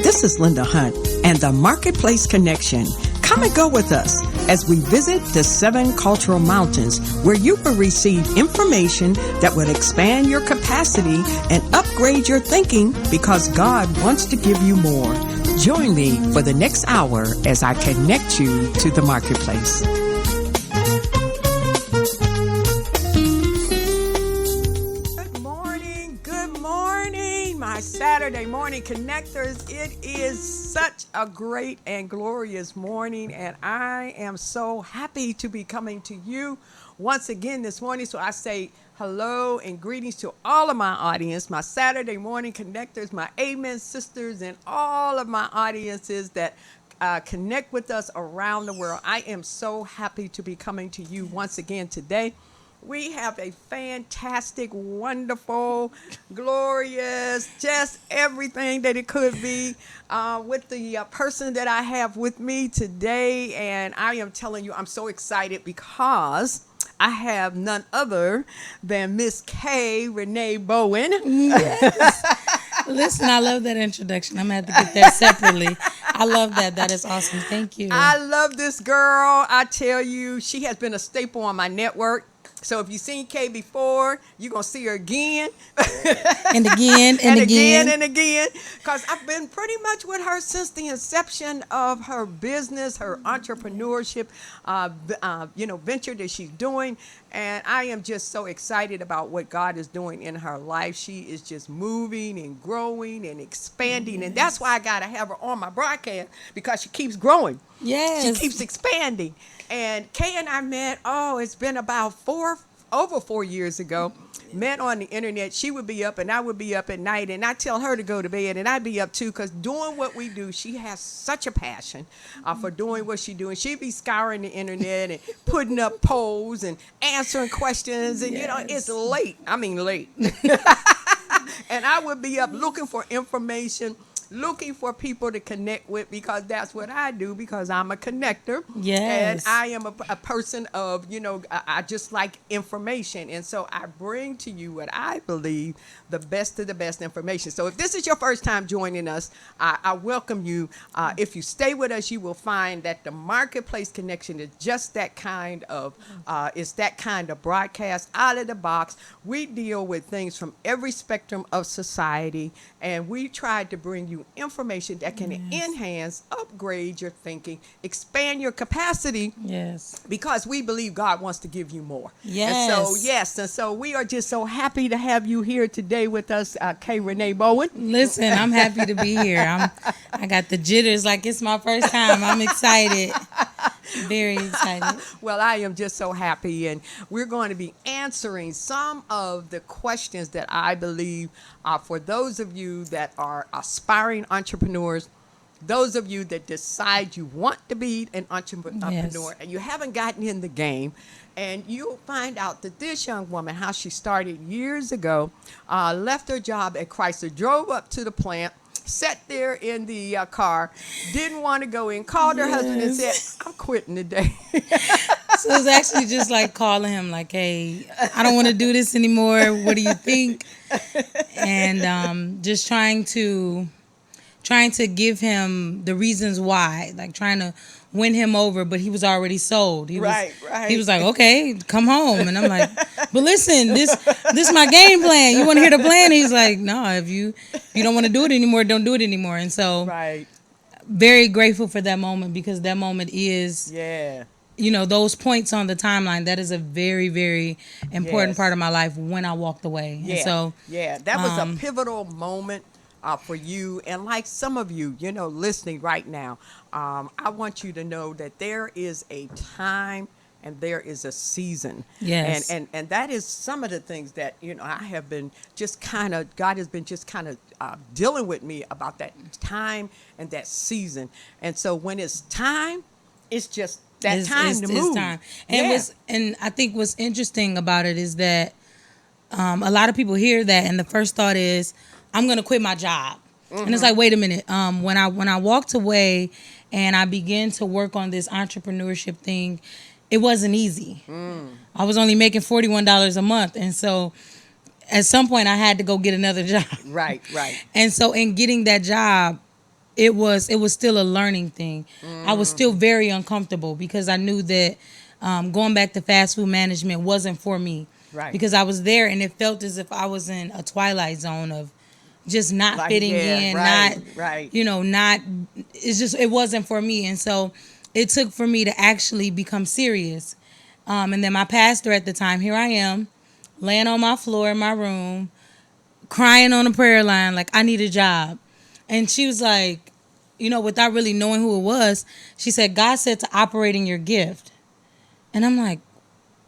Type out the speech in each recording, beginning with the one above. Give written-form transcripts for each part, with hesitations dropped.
This is Linda Hunt and the Marketplace Connection. Come and go with us as we visit the 7 cultural mountains where you will receive information that will expand your capacity and upgrade your thinking because God wants to give you more. Join me for the next hour as I connect you to the marketplace. Good morning, my Saturday morning connectors. It is such a great and glorious morning, and I am so happy to be coming to you once again this morning. So I say hello and greetings to all of my audience, my Saturday morning connectors, my Amen sisters, and all of my audiences that connect with us around the world. I am so happy to be coming to you once again today. We have a fantastic, wonderful, glorious, just everything that it could be with the person that I have with me today. And I am telling you, I'm so excited because I have none other than Miss Kayy Renee Bowen. Yes. Listen, I love that introduction. I'm going to have to get that separately. I love that. That is awesome. Thank you. I love this girl. I tell you, she has been a staple on my network. So if you've seen Kayy before, you're going to see her again. And again, and again. And again. Because I've been pretty much with her since the inception of her business, her entrepreneurship, venture that she's doing. And I am just so excited about what God is doing in her life. She is just moving and growing and expanding. Yes. And that's why I got to have her on my broadcast, because she keeps growing. Yes. She keeps expanding. And Kayy and I met, it's been about over 4 years ago. Met on the internet. She would be up and I would be up at night, and I tell her to go to bed and I'd be up too, because doing what we do, she has such a passion for doing what she's doing. She'd be scouring the internet and putting up polls and answering questions, and yes. It's late. I mean late. And I would be up looking for information, looking for people to connect with, because that's what I do, because I'm a connector. Yes. And I am a person of, I just like information. And so I bring to you what I believe the best of the best information. So if this is your first time joining us, I welcome you. If you stay with us, you will find that the Marketplace Connection is just that kind of, it's that kind of broadcast out of the box. We deal with things from every spectrum of society, and we try to bring you information that can enhance, upgrade your thinking, expand your capacity. Yes. Because we believe God wants to give you more. Yes. And so we are just so happy to have you here today with us, Kayy Renee Bowen. Listen, I'm happy to be here. I got the jitters like it's my first time. I'm excited. Very excited. Well, I am just so happy, and we're going to be answering some of the questions that I believe for those of you that are aspiring entrepreneurs, those of you that decide you want to be an entrepreneur, yes. and you haven't gotten in the game, and you'll find out that this young woman, how she started years ago, left her job at Chrysler, drove up to the plant, sat there in the car, didn't want to go in, called her husband and said, I'm quitting today. So it's actually just like calling him like, hey, I don't want to do this anymore. What do you think? And just trying to give him the reasons why, like trying to win him over, but he was already sold. He was like, okay, come home. And I'm like, but listen, this my game plan. You want to hear the plan? He's like, no, if you don't want to do it anymore, don't do it anymore. And so very grateful for that moment, because that moment is, those points on the timeline, that is a very, very important part of my life when I walked away. Yeah. And so, that was a pivotal moment for you, and like some of you, listening right now, I want you to know that there is a time and there is a season. Yes. And that is some of the things that, I have been just God has been just kind of dealing with me about that time and that season. And so when it's time, it's just that time to move. It's time. And I think what's interesting about it is that a lot of people hear that, and the first thought is, I'm going to quit my job. Mm-hmm. And it's like, wait a minute. When I walked away and I began to work on this entrepreneurship thing, it wasn't easy. I was only making $41 a month. And so at some point I had to go get another job. Right. And so in getting that job, it was still a learning thing. I was still very uncomfortable because I knew that going back to fast food management wasn't for me. Right. Because I was there and it felt as if I was in a twilight zone of just not Like, fitting yeah, in, right, not, right. not, it's just, it wasn't for me. And so it took for me to actually become serious. And then my pastor at the time, here I am, laying on my floor in my room, crying on a prayer line, like, I need a job. And she was like, without really knowing who it was, she said, God said to operate in your gift. And I'm like,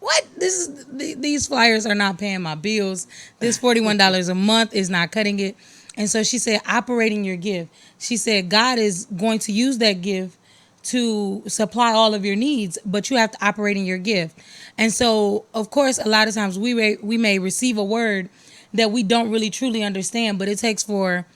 what? These flyers are not paying my bills. This $41 a month is not cutting it. And so she said, operating your gift. She said, God is going to use that gift to supply all of your needs, but you have to operate in your gift. And so, of course, a lot of times we may receive a word that we don't really truly understand, but it takes for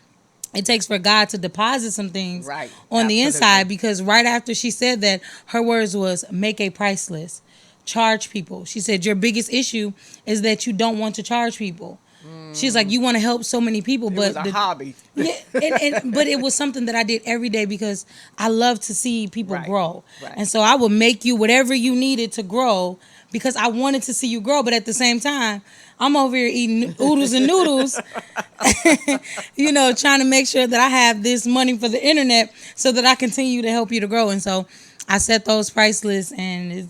God to deposit some things Right. on the Absolutely. inside, because right after she said that, her words was, make a price list, charge people. She said, your biggest issue is that you don't want to charge people. She's like, you want to help so many people, It was but a hobby. yeah, but it was something that I did every day because I love to see people Right. grow. Right. And so I would make you whatever you needed to grow because I wanted to see you grow. But at the same time, I'm over here eating oodles and noodles, trying to make sure that I have this money for the internet so that I continue to help you to grow. And so I set those price lists, and it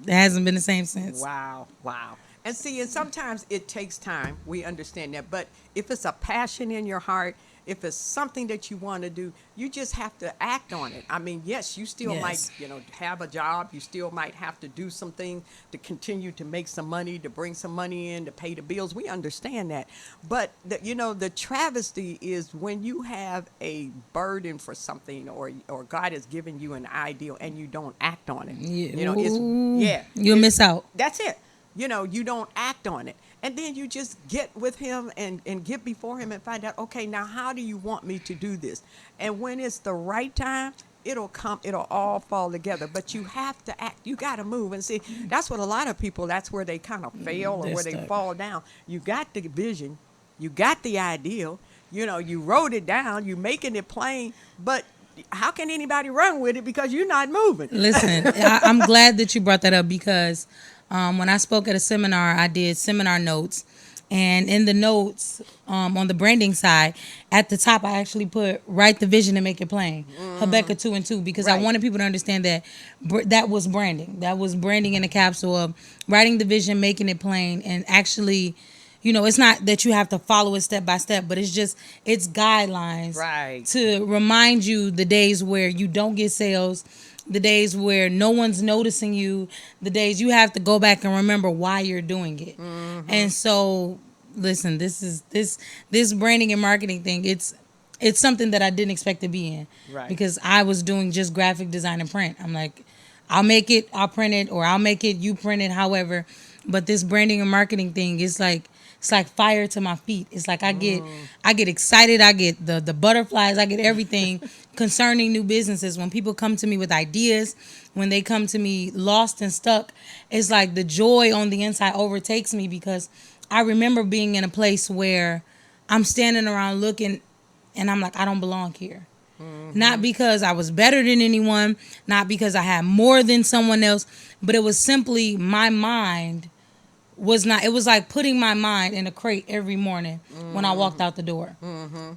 hasn't been the same since. Wow, wow. And see, and sometimes it takes time. We understand that. But if it's a passion in your heart, if it's something that you want to do, you just have to act on it. I mean, yes, you still might, Yes. have a job. You still might have to do something to continue to make some money, to bring some money in, to pay the bills. We understand that. But, the travesty is when you have a burden for something, or God has given you an ideal and you don't act on it. Yeah. It's, Ooh, yeah. you'll miss out. That's it. You don't act on it. And then you just get with him and get before him and find out, okay, now how do you want me to do this? And when it's the right time, it'll all fall together. But you have to act. You got to move. And see, that's what a lot of people, that's where they kind of fail or They're where they stuck. fall down. You got the vision, you got the ideal, you wrote it down, you making it plain, but how can anybody run with it because you're not moving? Listen, I'm glad that you brought that up because when I spoke at a seminar, I did seminar notes. And in the notes, on the branding side, at the top, I actually put write the vision and make it plain. Habakkuk 2 and 2, because I Right. wanted people to understand that that was branding. That was branding in a capsule of writing the vision, making it plain, and actually, it's not that you have to follow it step by step, but it's guidelines Right. to remind you the days where you don't get sales, the days where no one's noticing you, the days you have to go back and remember why you're doing it. And so, listen, this branding and marketing thing, it's something that I didn't expect to be in. Right. Because I was doing just graphic design and print. I'm like, I'll make it, I'll print it, or I'll make it, you print it, however. But this branding and marketing thing, it's like fire to my feet. It's like I get excited. I get the butterflies. I get everything concerning new businesses. When people come to me with ideas, when they come to me lost and stuck, it's like the joy on the inside overtakes me because I remember being in a place where I'm standing around looking and I'm like, I don't belong here. Not because I was better than anyone, not because I had more than someone else, but it was simply my mind was not. It was like putting my mind in a crate every morning when I walked out the door.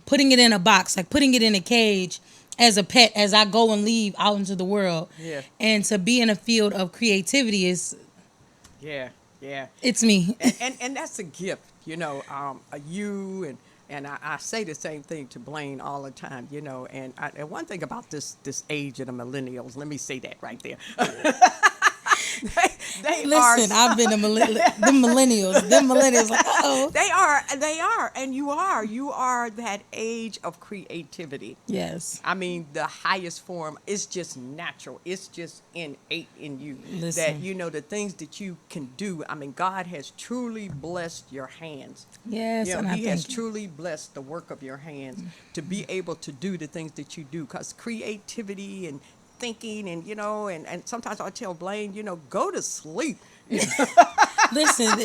Putting it in a box, like putting it in a cage as a pet as I go and leave out into the world. Yeah. And to be in a field of creativity Yeah. Yeah. it's me. And that's a gift, you and I say the same thing to Blaine all the time, and one thing about this age of the millennials, let me say that right there. they Listen, are I've been the millennials, like, oh. they are, and you are that age of creativity. Yes. I mean, the highest form is just natural. It's just innate in you. Listen. That, the things that you can do. I mean, God has truly blessed your hands. Yes, and I He has thank you. truly blessed the work of your hands to be able to do the things that you do. Because creativity and thinking and, and sometimes I tell Blaine, go to sleep. Listen,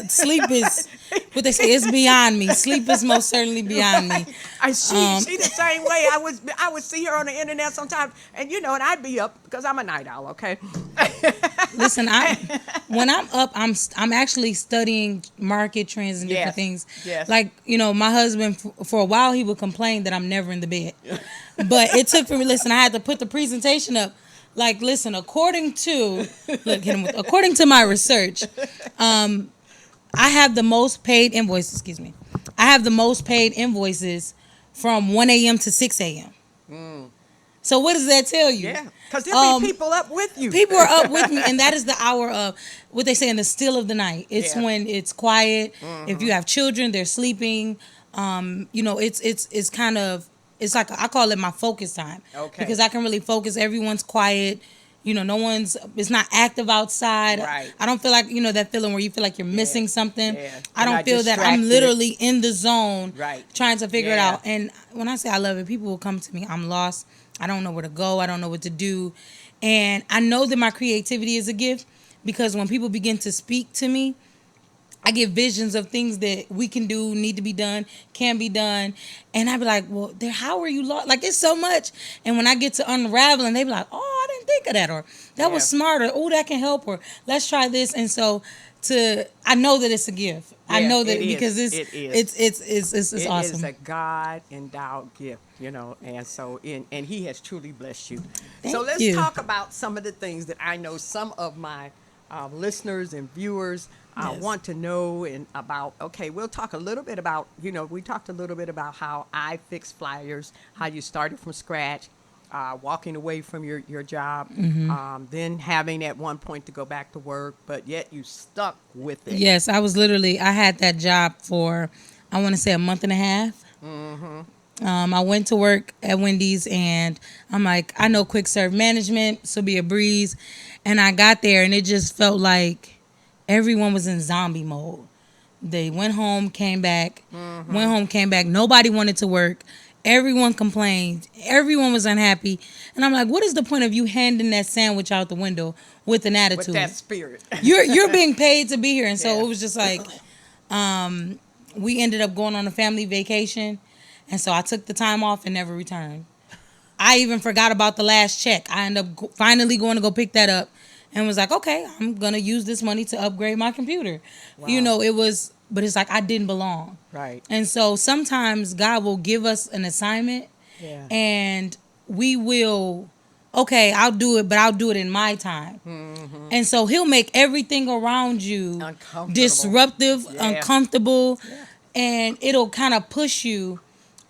sleep is what they say, it's beyond me. Sleep is most certainly beyond me. She the same way. I would see her on the internet sometimes, and and I'd be up because I'm a night owl. Okay. Listen, when I'm up, I'm actually studying market trends and different things. Yes. Like, my husband, for a while, he would complain that I'm never in the bed. But it took for me, listen, I had to put the presentation up. Like, listen, according to my research, I have the most paid invoices, I have the most paid invoices from 1 a.m. to 6 a.m. So what does that tell you? Yeah, because there'll be people up with you. People are up with me, and that is the hour of what they say in the still of the night. It's when it's quiet. If you have children, they're sleeping. It's kind of, it's like, I call it my focus time. Okay. Because I can really focus. Everyone's quiet. It's not active outside. Right. I don't feel like, that feeling where you feel like you're missing something. Yeah. I don't feel that. I'm literally in the zone. Right. Trying to figure it out. And when I say I love it, people will come to me. I'm lost. I don't know where to go. I don't know what to do. And I know that my creativity is a gift because when people begin to speak to me, I get visions of things that we can do, need to be done, can be done. And I be like, well, how are you lost? Like, it's so much. And when I get to unraveling, they be like, oh, I didn't think of that. Or that was smart. Or, oh, that can help. Or let's try this. And so I know that it's a gift. I know that because it's awesome. It is a God endowed gift, and so and He has truly blessed you. Thank so let's you. talk about some of the things that I know some of my listeners and viewers want to know and about. Okay, we'll talk a little bit about, we talked a little bit about how I fix flyers, how you started from scratch. Walking away from your job, then having at one point to go back to work, but yet you stuck with it. Yes, I had that job for, I want to say, a month and a half. I went to work at Wendy's and I'm like, I know quick serve management, this will be a breeze. And I got there and it just felt like everyone was in zombie mode. They went home, came back, Nobody wanted to work. Everyone complained. Everyone was unhappy. And I'm like, what is the point of you handing that sandwich out the window with an attitude? With that spirit. You're being paid to be here. And so it was just like, we ended up going on a family vacation. And so I took the time off and never returned. I even forgot about the last check. I ended up finally going to go pick that up and was like, okay, I'm going to use this money to upgrade my computer. Wow. But it's like I didn't belong. Right. And so sometimes God will give us an assignment and we will, okay, I'll do it, but I'll do it in my time. And so He'll make everything around you disruptive, uncomfortable, and it'll kind of push you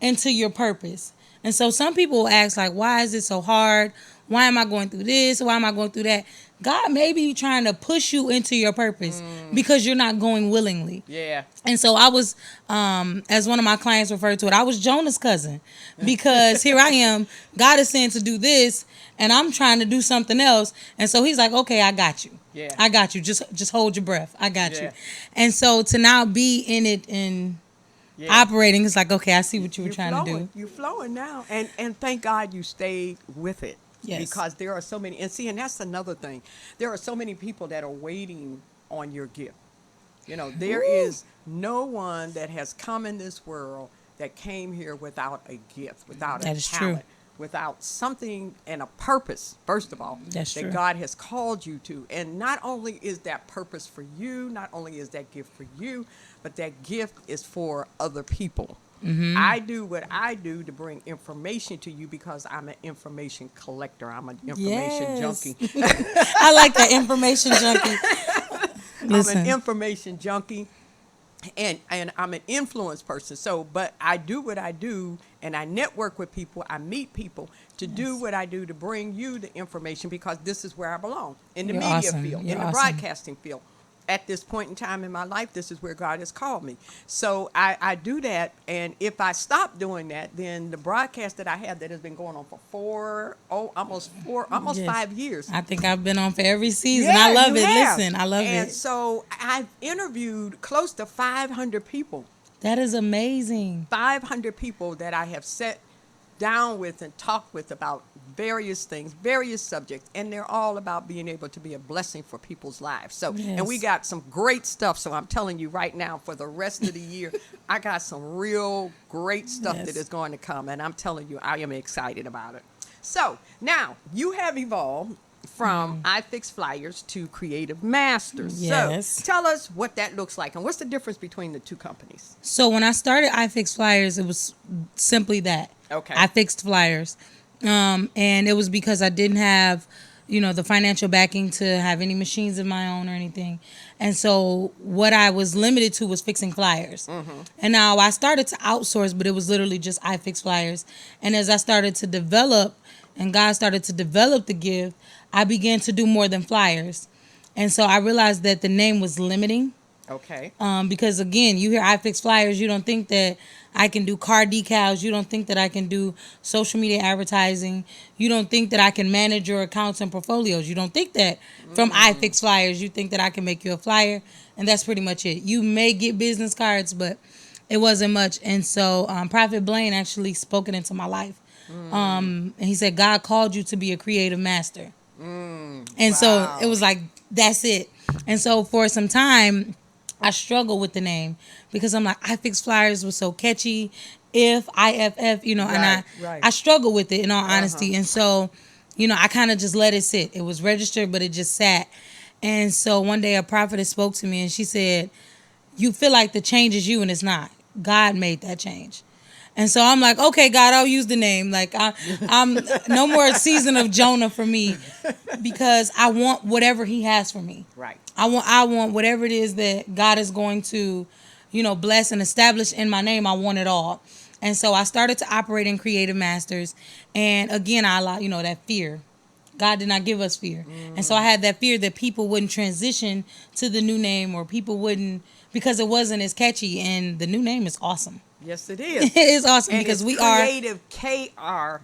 into your purpose. And so some people will ask, like, why is it so hard? Why am I going through this? Why am I going through that? God may be trying to push you into your purpose because you're not going willingly. Yeah. And so I was, as one of my clients referred to it, I was Jonah's cousin because here I am. God is saying to do this, and I'm trying to do something else. And so He's like, okay, I got you. Yeah. I got you. Just hold your breath. I got you. And so to now be in it and operating, it's like, okay, I see what you were trying to do. You're flowing now. And thank God you stayed with it. Yes. Because there are so many, and that's another thing. There are so many people that are waiting on your gift. There is no one that has come in this world that came here without a gift, without a talent, without something and a purpose, first of all, that God has called you to. And not only is that purpose for you, not only is that gift for you, but that gift is for other people. I do what I do to bring information to you because I'm an information collector. I'm an information junkie. I like that, information junkie. I'm an information junkie. And I'm an influence person. So, but I do what I do, and I network with people. I meet people to do what I do to bring you the information because this is where I belong, in the media field, in the broadcasting field. At this point in time in my life, this is where God has called me. So I do that, and if I stop doing that, then the broadcast that I have that has been going on for almost 5 years. I think I've been on for every season. I love it. Have. Listen, I love it. And so I've interviewed close to 500 people. That is amazing. 500 people that I have set down with and talk with about various things, various subjects, and they're all about being able to be a blessing for people's lives. So, and we Yes. got some great stuff. So I'm telling you right now, for the rest of the year, I got some real great stuff that Yes. is going to come, and I'm telling you, I am excited about it. So now you have evolved from I Fix Flyers to Creative Masters. Yes. So tell us what that looks like and what's the difference between the two companies. So when I started I Fix Flyers, it was simply that. Okay. I fixed flyers. And it was because I didn't have, the financial backing to have any machines of my own or anything. And so what I was limited to was fixing flyers. And now I started to outsource, but it was literally just I Fix Flyers. And as I started to develop and God started to develop the gift, I began to do more than flyers. And so I realized that the name was limiting. Okay. Because again, you hear I Fix Flyers, you don't think that I can do car decals, you don't think that I can do social media advertising, you don't think that I can manage your accounts and portfolios, you don't think that from I Fix Flyers, you think that I can make you a flyer, and that's pretty much it. You may get business cards, but it wasn't much. And so Prophet Blaine actually spoke it into my life. And he said, God called you to be a creative master. And so it was like, that's it. And so for some time, I struggled with the name because I'm like, I Fix Flyers was so catchy. If IFF, and Right. I struggled with it in all honesty. And so, I kind of just let it sit. It was registered, but it just sat. And so one day a prophetess spoke to me and she said, you feel like the change is you and it's not. God made that change. And so I'm like, okay, God, I'll use the name. Like I'm no more season of Jonah for me because I want whatever he has for me. Right. I want whatever it is that God is going to, bless and establish in my name. I want it all. And so I started to operate in Creative Masters. And again, I allow, that fear. God did not give us fear. And so I had that fear that people wouldn't transition to the new name or people wouldn't, because it wasn't as catchy. And the new name is awesome. Yes, it is. It is awesome And because it's we are. Creative KREATIV.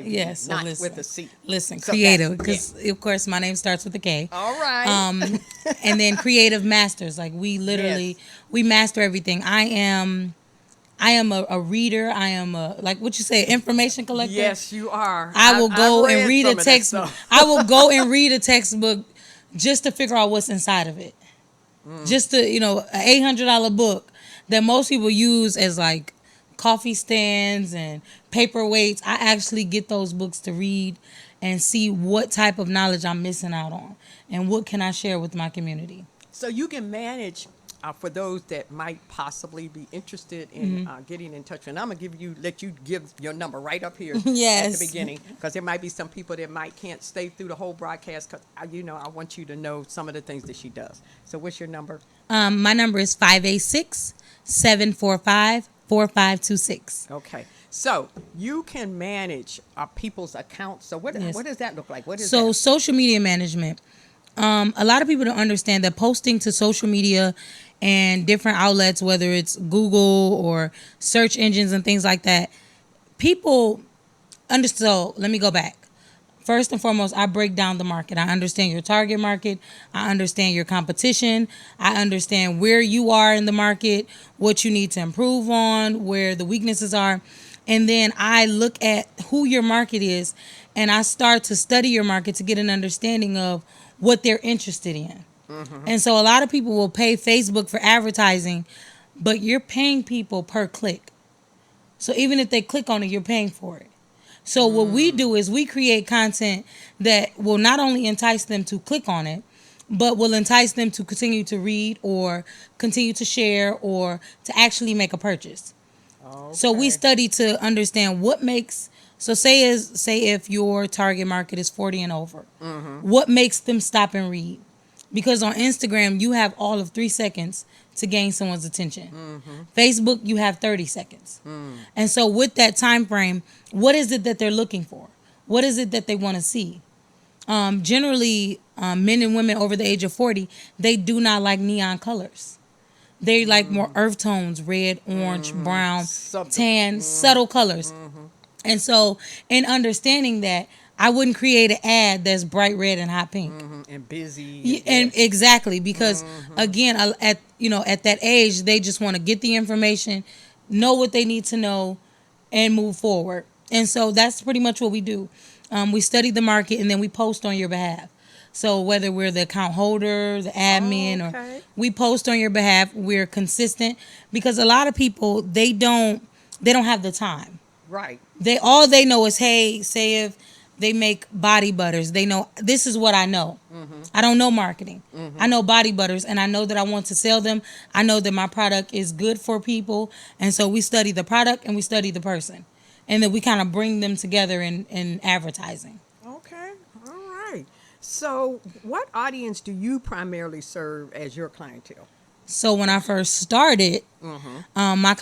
Yes, so not listen. with a C. Listen, So creative, that's- because of course my name starts with a K. All right. And then Creative Masters, like we literally we master everything. I am a reader. I am a, like what you say, information collector. Yes, you are. I will go I've and read read some a of that textbook. stuff. I will go and read a textbook just to figure out what's inside of it. Just to, an $800 book that most people use as like coffee stands and paperweights. I actually get those books to read and see what type of knowledge I'm missing out on and what can I share with my community. So you can manage for those that might possibly be interested in getting in touch. And I'm gonna let you give your number right up here Yes. at the beginning, because there might be some people that can't stay through the whole broadcast. Because I want you to know some of the things that she does. So what's your number? My number is 586-745-4526. Okay. So you can manage people's accounts. So what Yes. what does that look like? What is So that? social media management. A lot of people don't understand that posting to social media and different outlets, whether it's Google or search engines and things like that, people understand. So let me go back. First and foremost, I break down the market. I understand your target market. I understand your competition. I understand where you are in the market, what you need to improve on, where the weaknesses are. And then I look at who your market is and I start to study your market to get an understanding of what they're interested in. And so a lot of people will pay Facebook for advertising, but you're paying people per click. So even if they click on it, you're paying for it. So what we do is we create content that will not only entice them to click on it, but will entice them to continue to read or continue to share or to actually make a purchase. So we Okay. study to understand what makes. So say if your target market is 40 and over, what makes them stop and read? Because on Instagram you have all of 3 seconds to gain someone's attention. Facebook you have 30 seconds. And so with that time frame, what is it that they're looking for? What is it that they want to see? Generally, men and women over the age of 40, they do not like neon colors. They like more earth tones, red, orange, brown, Subtle. tan, subtle colors. And so in understanding that, I wouldn't create an ad that's bright red and hot pink. And busy. And yes. exactly, because again, at that age, they just want to get the information, know what they need to know, and move forward. And so that's pretty much what we do. We study the market and then we post on your behalf. So whether we're the account holder, the admin, or Okay. we post on your behalf, we're consistent because a lot of people they don't have the time. Right. They know is, hey, say if they make body butters, they know this is what I know. I don't know marketing. I know body butters and I know that I want to sell them. I know that my product is good for people. And so we study the product and we study the person. And then we kind of bring them together in advertising. Okay. All right. So, what audience do you primarily serve as your clientele? So when I first started, my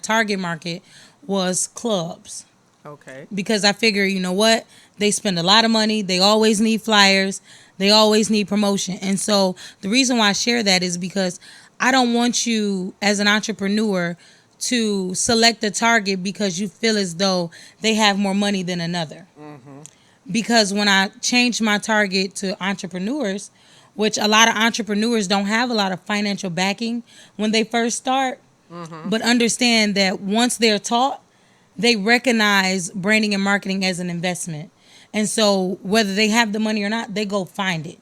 target market was clubs. Okay. Because I figure, you know what? They spend a lot of money. They always need flyers. They always need promotion. And so the reason why I share that is because I don't want you as an entrepreneur to select a target because you feel as though they have more money than another. Because when I changed my target to entrepreneurs, which a lot of entrepreneurs don't have a lot of financial backing when they first start, but understand that once they're taught, they recognize branding and marketing as an investment. And so whether they have the money or not, they go find it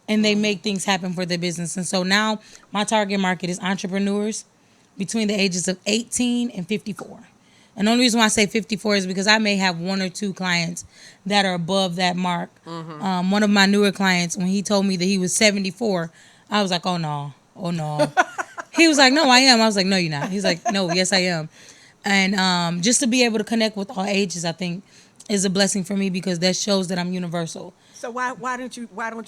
and they make things happen for their business. And so now my target market is entrepreneurs between the ages of 18 and 54. And the only reason why I say 54 is because I may have one or two clients that are above that mark. One of my newer clients, when he told me that he was 74, I was like, oh no, oh no. He was like, no, I am. I was like, no, you're not. He's like, no, yes, I am. And just to be able to connect with all ages, I think, is a blessing for me because that shows that I'm universal. So why don't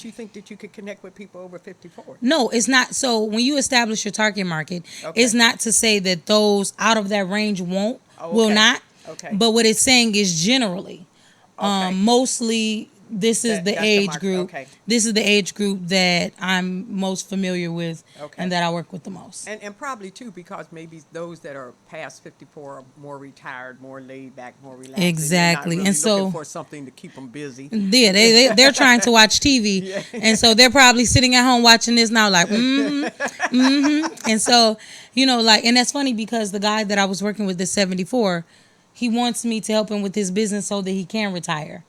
you think that you could connect with people over 54? No, it's not. So when you establish your target market, Okay. it's not to say that those out of that range won't, Oh, will okay. not. Okay. But what it's saying is generally, Okay. mostly this is the That's the age market. group. Okay. This is the age group that I'm most familiar with Okay. and that I work with the most. And probably too because maybe those that are past 54 are more retired, more laid back, more relaxed. Exactly. And, they're not really And so- looking for something to keep them busy. Yeah, they're trying to watch TV, Yeah. and so they're probably sitting at home watching this now, like, And so, like, and that's funny because the guy that I was working with is 74. He wants me to help him with his business so that he can retire.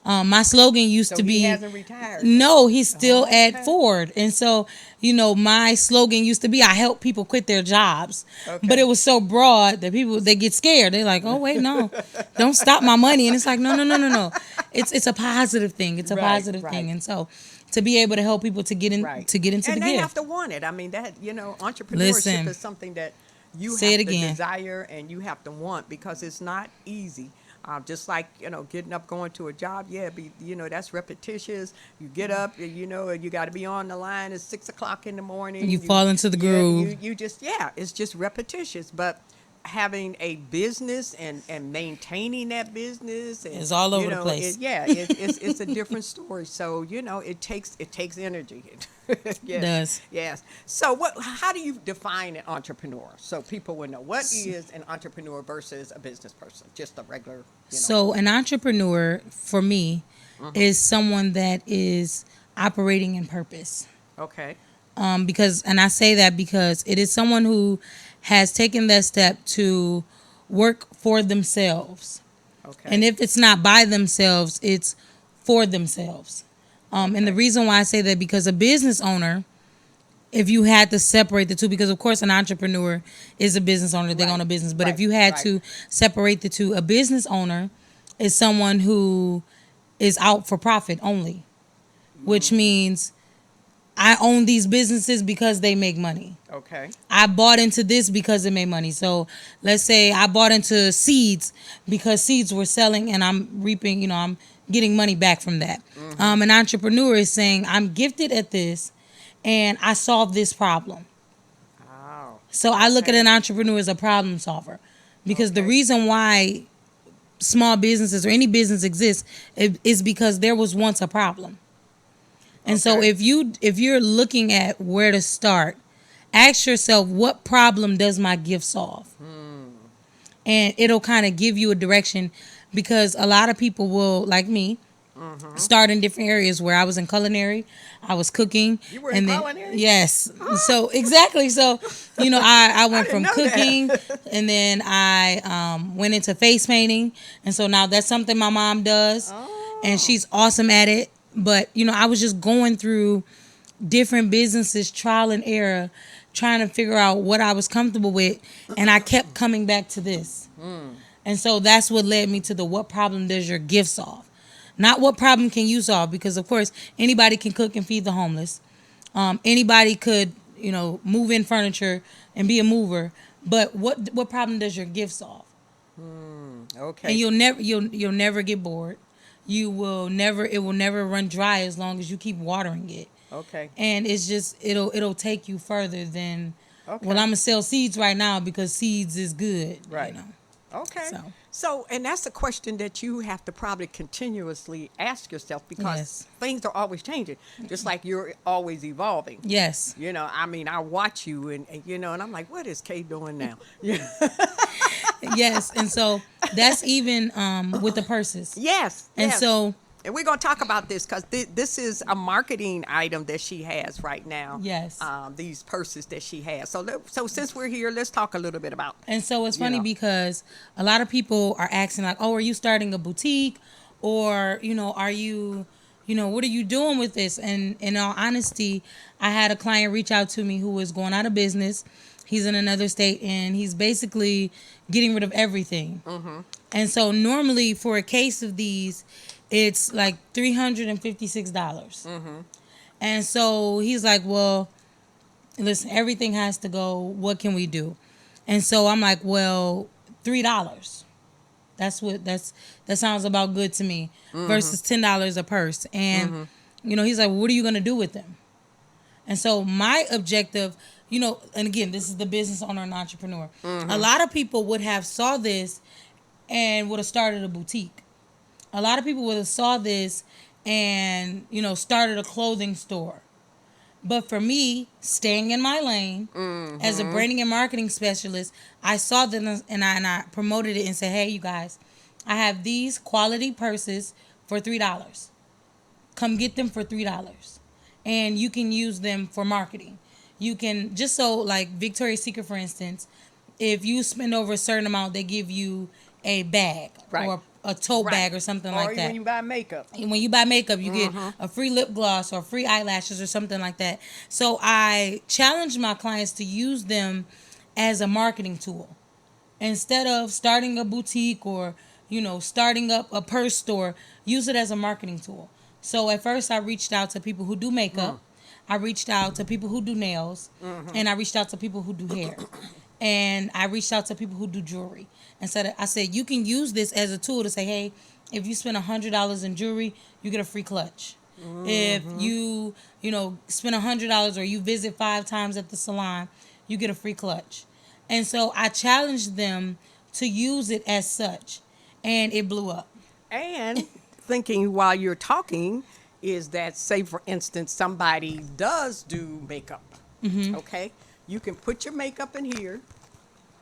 My slogan used So to he be, hasn't retired. no, he's still okay. at Ford. And so, my slogan used to be, I help people quit their jobs. Okay. But it was so broad that they get scared. They're like, oh, wait, no, don't stop my money. And it's like, no. It's a positive thing. It's a Right, positive right. thing. And so to be able to help people to get in, Right. to get into and the they gift. have to want it. I mean, entrepreneurship Listen. is something that you Say have it to again. desire and you have to want because it's not easy. Just like getting up, going to a job, that's repetitious. You get up, you got to be on the line at 6 o'clock in the morning. You fall into the groove. You just it's just repetitious. But having a business and maintaining that business and, It's all over the place. it's a different story. So it takes energy. Yes. It does. Yes. So how do you define an entrepreneur so people will know what is an entrepreneur versus a business person, just a regular. So an entrepreneur for me is someone that is operating in purpose. Okay. And I say that because it is someone who has taken that step to work for themselves. Okay. And if it's not by themselves, it's for themselves. And the reason why I say that, because a business owner, if you had to separate the two, because of course an entrepreneur is a business owner, they Right. own a business. But Right. if you had Right. to separate the two, a business owner is someone who is out for profit only, which means I own these businesses because they make money. Okay. I bought into this because it made money. So let's say I bought into seeds because seeds were selling and I'm reaping, I'm getting money back from that. An entrepreneur is saying, I'm gifted at this and I solve this problem. Wow. So I look at Okay. an entrepreneur as a problem solver because the Okay. reason why small businesses or any business exists is because there was once a problem. And so Okay. if you're looking at where to start, ask yourself, what problem does my gift solve? And it'll kind of give you a direction, because a lot of people will, like me, start in different areas where I was in culinary, I was cooking. You were in culinary? Yes. So exactly. So, I went didn't from know that. cooking And then I went into face painting, and so now that's something my mom does, and Oh. she's awesome at it. But I was just going through different businesses, trial and error, trying to figure out what I was comfortable with, and I kept coming back to this. And so that's what led me to the what problem does your gift solve? Not what problem can you solve, because of course anybody can cook and feed the homeless. Anybody could, move in furniture and be a mover. But what problem does your gift solve? And Okay. you'll never get bored. It will never run dry as long as you keep watering it. Okay. And it's just it'll take you further than, well, Okay. I'm gonna sell seeds right now because seeds is good, Right. Okay. So So, and that's a question that you have to probably continuously ask yourself because yes. things are always changing, just like you're always evolving. Yes. I mean, I watch you and I'm like, what is Kay doing now? Yeah. Yes. And so that's even with the purses. Yes. And Yes. so And we're going to talk about this because this is a marketing item that she has right now. Yes. These purses that she has. So since we're here, let's talk a little bit about. And so it's funny know. because a lot of people are asking like, "Oh, are you starting a boutique?" Or, are you, what are you doing with this? And in all honesty, I had a client reach out to me who was going out of business. He's in another state and he's basically getting rid of everything. And so normally for a case of these, it's like $356. And so he's like, "Well, listen, everything has to go. What can we do?" And so I'm like, "Well, $3. That sounds about good to me, versus $10 a purse." And he's like, "What are you gonna do with them?" And so my objective, and again, this is the business owner and entrepreneur. A lot of people would have saw this and would have started a boutique. A lot of people would have saw this and started a clothing store. But for me, staying in my lane as a branding and marketing specialist, I saw them and I promoted it and said, "Hey, you guys, I have these quality purses for $3. Come get them for $3. And you can use them for marketing. You can, just so like Victoria's Secret, for instance, if you spend over a certain amount, they give you a bag Right. or a tote Right. bag or something Or like that. when you buy makeup. And when you buy makeup, you get a free lip gloss or free eyelashes or something like that. So I challenge my clients to use them as a marketing tool. Instead of starting a boutique or, starting up a purse store, use it as a marketing tool. So at first I reached out to people who do makeup. I reached out to people who do nails. And I reached out to people who do hair. And I reached out to people who do jewelry. And so I said, you can use this as a tool to say, hey, if you spend $100 in jewelry, you get a free clutch. If you, spend $100 or you visit 5 times at the salon, you get a free clutch. And so I challenged them to use it as such. And it blew up. And thinking while you're talking is that, say, for instance, somebody does do makeup. Okay? You can put your makeup in here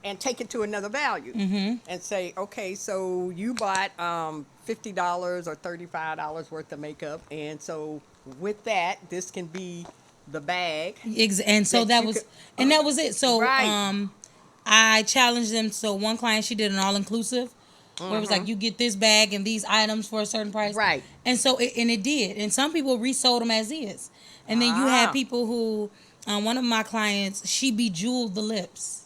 and take it to another value and say, okay, so you bought $50 or $35 worth of makeup. And so with that, this can be the bag. And so that was it. So Right. I challenged them. So one client, she did an all-inclusive where it was like, you get this bag and these items for a certain price. Right. And so it did. And some people resold them as is. And then you had people who, one of my clients, she bejeweled the lips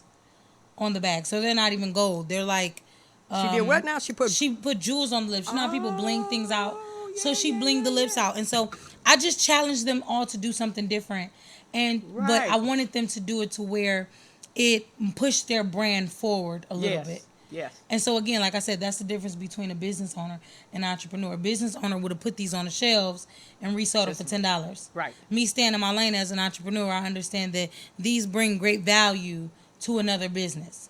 on the bag. So they're not even gold. They're like, She did what now? She put jewels on the lips. You know how people bling things out. Oh, So yeah, she yeah, blinged the yeah, lips yeah. out. And so I just challenged them all to do something different. But Right. I wanted them to do it to where it pushed their brand forward a little Yes. bit. Yes. And so again, like I said, that's the difference between a business owner and an entrepreneur. A business owner would have put these on the shelves and resold it for $10. Right. Me staying in my lane as an entrepreneur, I understand that these bring great value to another business.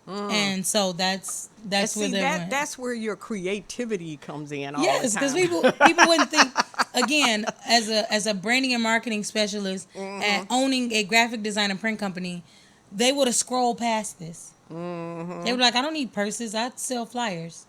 And so that's And where see, they're that's where your creativity comes in all yes, the time. because people wouldn't think, again, as a branding and marketing specialist and owning a graphic design and print company, they would have scrolled past this. They were like, I don't need purses, I sell flyers.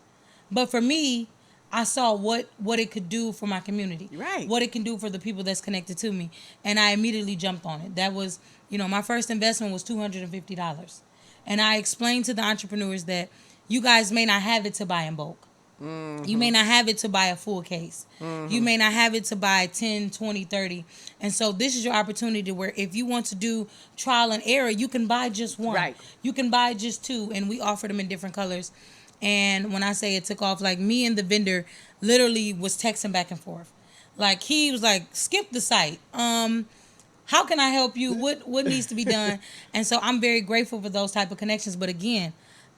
But for me, I saw what it could do for my community, Right. what it can do for the people that's connected to me, and I immediately jumped on it. That was, my first investment was $250. And I explain to the entrepreneurs that you guys may not have it to buy in bulk. You may not have it to buy a full case. You may not have it to buy 10, 20, 30. And so this is your opportunity where if you want to do trial and error, you can buy just one. Right. You can buy just two. And we offer them in different colors. And when I say it took off, like me and the vendor literally was texting back and forth. Like he was like, skip the site. How can I help you? What needs to be done? And so I'm very grateful for those type of connections. But again,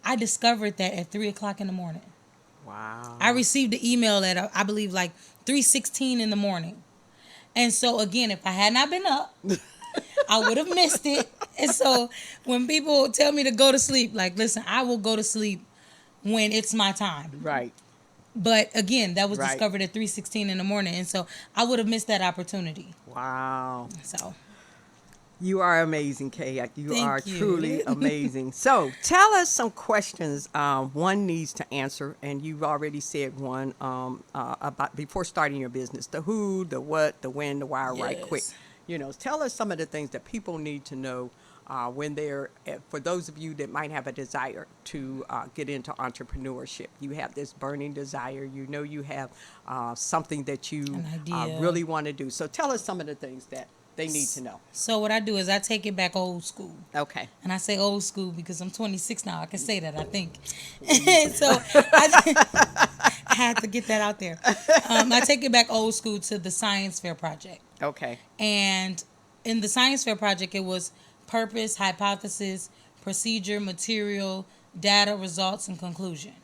I discovered that at 3:00 in the morning. Wow. I received the email at, I believe, like 3:16 in the morning. And so, again, if I had not been up, I would have missed it. And so when people tell me to go to sleep, like, listen, I will go to sleep when it's my time. Right. But, again, that was Right. discovered at 3:16 in the morning. And so I would have missed that opportunity. Wow. So You are amazing, Kayy. You Thank are you. truly amazing. So tell us some questions one needs to answer, and you've already said one about before starting your business: the who, the what, the when, the why. Right quick. Yes. You know, tell us some of the things that people need to know when they're. For those of you that might have a desire to get into entrepreneurship, you have this burning desire. You know, you have something that you An idea. really want to do. So tell us some of the things that they need to know. So what I do is I take it back old school. Okay. And I say old school because I'm 26 now. I can say that, I think. So I had to get that out there. I take it back old school to the Science Fair Project. Okay. And in the Science Fair Project, it was purpose, hypothesis, procedure, material, data, results, and conclusion.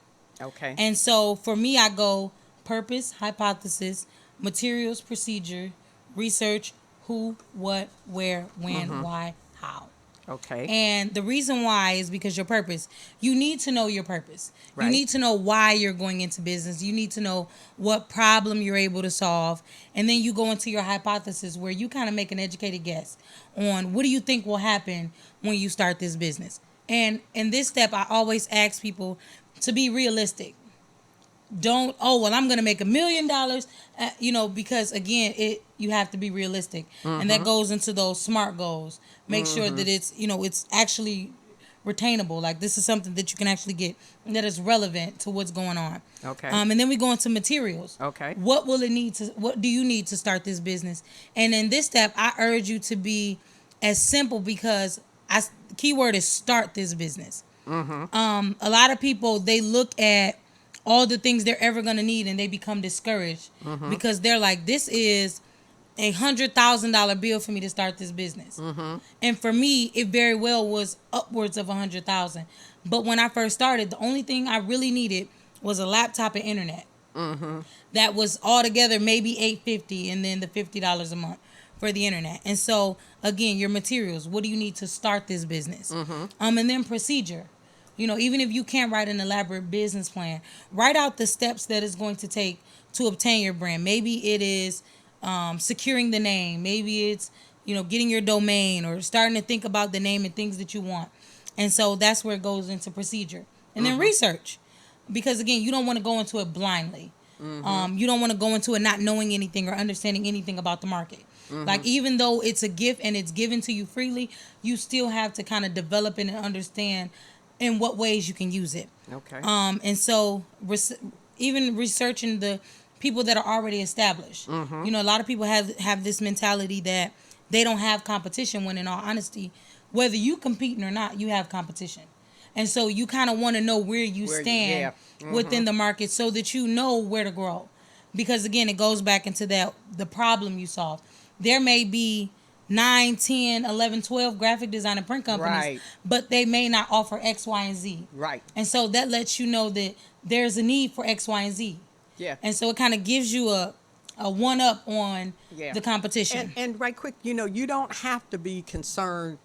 Okay. And so for me, I go purpose, hypothesis, materials, procedure, research, who, what, where, when, why, how. Okay. And the reason why is because your purpose. You need to know your purpose. Right. You need to know why you're going into business. You need to know what problem you're able to solve. And then you go into your hypothesis where you kind of make an educated guess on what do you think will happen when you start this business. And in this step, I always ask people to be realistic. Don't, oh, well, I'm going to make $1 million, because again, you have to be realistic. And that goes into those SMART goals. Make sure that it's actually retainable. Like this is something that you can actually get that is relevant to what's going on. Okay. And then we go into materials. Okay. What do you need to start this business? And in this step, I urge you to be as simple because the key word is start this business. A lot of people, they look at all the things they're ever going to need and they become discouraged because they're like, this is $100,000 bill for me to start this business. And for me, it very well was upwards of $100,000. But when I first started, the only thing I really needed was a laptop and internet. That was altogether maybe $850 and then the $50 a month for the internet. And so again, your materials, what do you need to start this business? And then procedure. Even if you can't write an elaborate business plan, write out the steps that it's going to take to obtain your brand. Maybe it is securing the name. Maybe it's, getting your domain or starting to think about the name and things that you want. And so that's where it goes into procedure. And then research. Because, again, you don't want to go into it blindly. You don't want to go into it not knowing anything or understanding anything about the market. Like, even though it's a gift and it's given to you freely, you still have to kind of develop it and understand in what ways you can use it. Okay. And so even researching the people that are already established. A lot of people have this mentality that they don't have competition when in all honesty, whether you competing or not, you have competition. And so you kind of want to know where you stand within the market so that you know where to grow. Because again, it goes back into the problem you solve. There may be 9, 10, 11, 12 graphic design and print companies, but they may not offer X, Y, and Z. Right. And so that lets you know that there's a need for X, Y, and Z. Yeah. And so it kind of gives you a one-up on the competition. And right quick, you don't have to be concerned.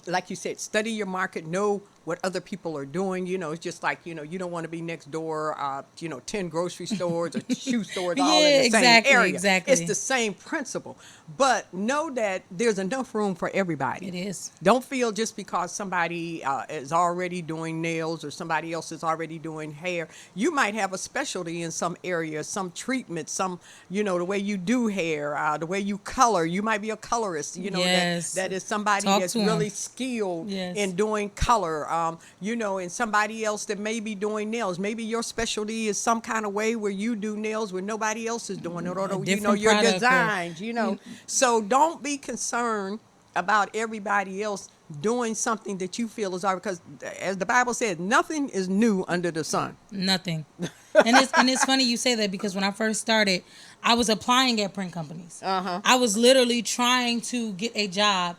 Like you said, study your market, know what other people are doing. It's just like, you don't want to be next door, 10 grocery stores or shoe stores all in the same area. Exactly. It's the same principle. But know that there's enough room for everybody. It is. Don't feel just because somebody is already doing nails or somebody else is already doing hair. You might have a specialty in some area, some treatment, some, the way you do hair, the way you color. You might be a colorist, Yes. that is somebody Talk that's to 'em. really skilled Yes. in doing color, and somebody else that may be doing nails. Maybe your specialty is some kind of way where you do nails where nobody else is doing it, or different your product or- designs. So don't be concerned about everybody else doing something that you feel is art, because as the Bible said, nothing is new under the sun. Nothing. And it's funny you say that, because when I first started, I was applying at print companies. I was literally trying to get a job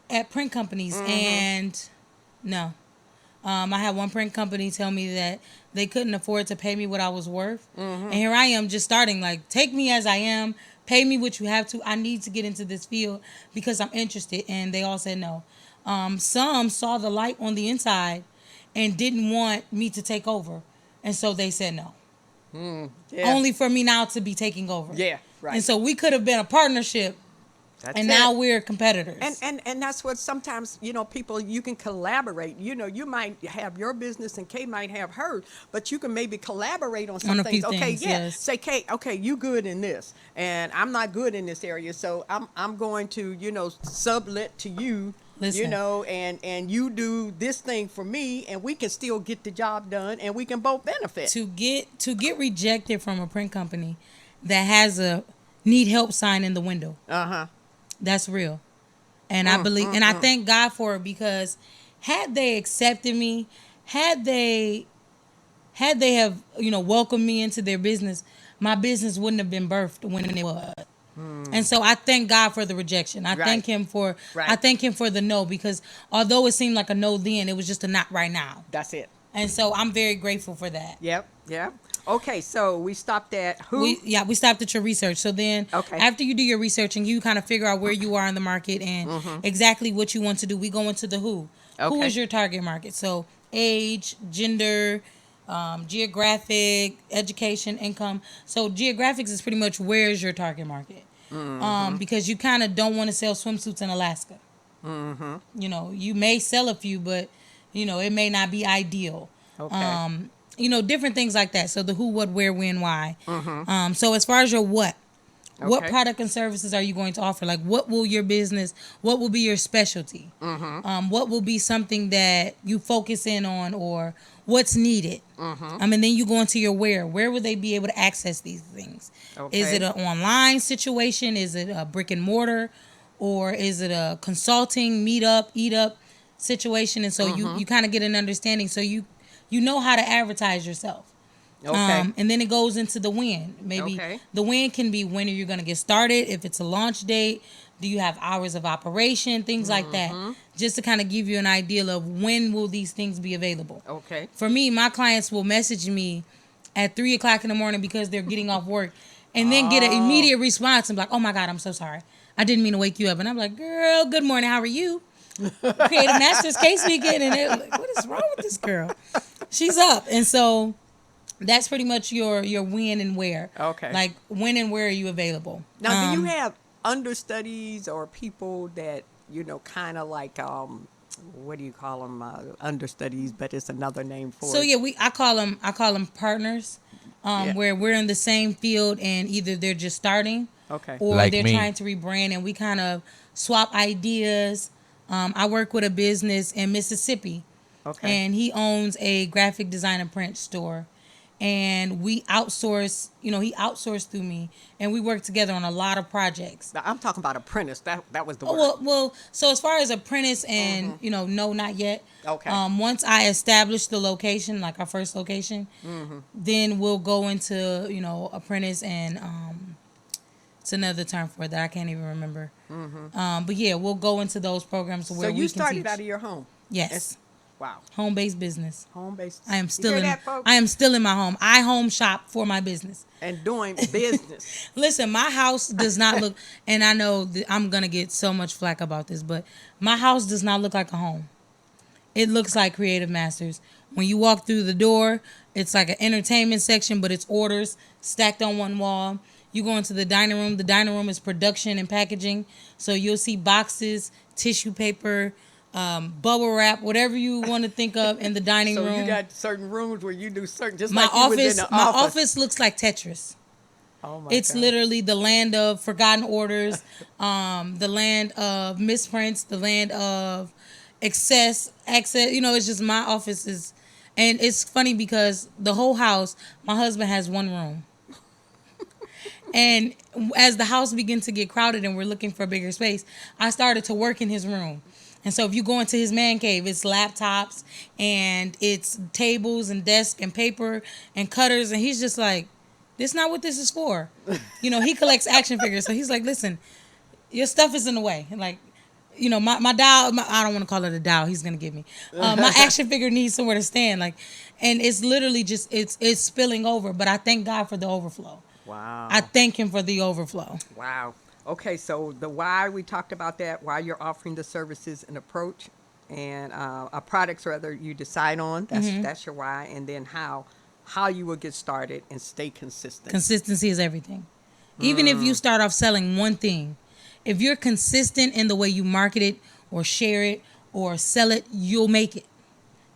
at print companies, and no. I had one print company tell me that they couldn't afford to pay me what I was worth. And here I am just starting, like, take me as I am, pay me what you have to. I need to get into this field because I'm interested. And they all said no. Some saw the light on the inside and didn't want me to take over. And so they said no. Yeah. Only for me now to be taking over. Yeah, right. And so we could have been a partnership, That's and it. now we're competitors. And that's what sometimes, people, you can collaborate. You might have your business and Kay might have hers, but you can maybe collaborate on some On a things. few Okay, things, yeah. yes. Say, Kay, okay, you good in this, and I'm not good in this area, so I'm going to, sublet to you. Listen. And you do this thing for me, and we can still get the job done, and we can both benefit. To get rejected from a print company that has a need help sign in the window. That's real. And I believe, and I thank God for it, because had they accepted me, had they have, welcomed me into their business, my business wouldn't have been birthed when it was. And so I thank God for the rejection. I thank him for the no, because although it seemed like a no then, it was just a not right now. That's it. And so I'm very grateful for that. Yep. Okay, so we stopped at who? We stopped at your research. So then after you do your research and you kind of figure out where you are in the market and exactly what you want to do, we go into the who. Okay. Who is your target market? So age, gender, geographic, education, income. So geographics is pretty much where is your target market. Because you kind of don't want to sell swimsuits in Alaska. You may sell a few, but it may not be ideal. Okay. Different things like that. So the who, what, where, when, why. So as far as your what product and services are you going to offer? Like, what will be your specialty? What will be something that you focus in on, or what's needed? And then you go into your where will they be able to access these things? Okay. Is it an online situation? Is it a brick and mortar? Or is it a consulting, meet up, eat up situation? And so you kind of get an understanding. So you know how to advertise yourself. Okay. And then it goes into the when. Maybe the when can be, when are you going to get started? If it's a launch date, do you have hours of operation? Things like that. Just to kind of give you an idea of when will these things be available. Okay. For me, my clients will message me at 3:00 in the morning because they're getting off work, and then get an immediate response and be like, oh my God, I'm so sorry. I didn't mean to wake you up. And I'm like, girl, good morning. How are you? Creative Masters Kayy speaking. And they're like, what is wrong with this girl? She's up. And so that's pretty much your when and where. Okay. Like, when and where are you available? Now, do you have understudies or people that, kind of like, what do you call them? Understudies, but it's another name for it. So, yeah, I call them partners, where we're in the same field and either they're just starting. Okay. Or Like they're me. trying to rebrand, and we kind of swap ideas. I work with a business in Mississippi. Okay. And he owns a graphic design and print store. And we outsource, he outsourced through me. And we work together on a lot of projects. Now, I'm talking about apprentice. That was the word. Well, so as far as apprentice and, no, not yet. Okay. Once I establish the location, like our first location, then we'll go into, apprentice and it's another term for it that I can't even remember. But yeah, we'll go into those programs where we can So you started teach. out of your home? Yes. Wow. Home-based business. Home-based. I am still You hear in. that, folks? I am still in my home. I home shop for my business. And doing business. Listen, my house does not look, and I know that I'm gonna get so much flack about this, but my house does not look like a home. It looks like Creative Masters. When you walk through the door, it's like an entertainment section, but it's orders stacked on one wall. You go into the dining room. The dining room is production and packaging. So you'll see boxes, tissue paper, bubble wrap, whatever you want to think of in the dining room. So you got certain rooms where you do certain, just My like you was in office, the my office looks like Tetris. Oh my It's God. literally the land of forgotten orders, the land of misprints, the land of access. It's just my office is, and it's funny because the whole house, my husband has one room. And as the house began to get crowded and we're looking for a bigger space, I started to work in his room. And so if you go into his man cave, it's laptops and it's tables and desks and paper and cutters. And he's just like, this not what this is for. He collects action figures. So he's like, listen, your stuff is in the way. Like, my doll, I don't want to call it a doll. He's going to give me. My action figure needs somewhere to stand. Like, and it's literally just, it's spilling over. But I thank God for the overflow. I Wow. thank him for the overflow. Wow. Okay, so the why, we talked about that, why you're offering the services and approach and products rather you decide on. That's your why, and then how you will get started and stay consistent. Consistency is everything. Even if you start off selling one thing, if you're consistent in the way you market it or share it or sell it, you'll make it.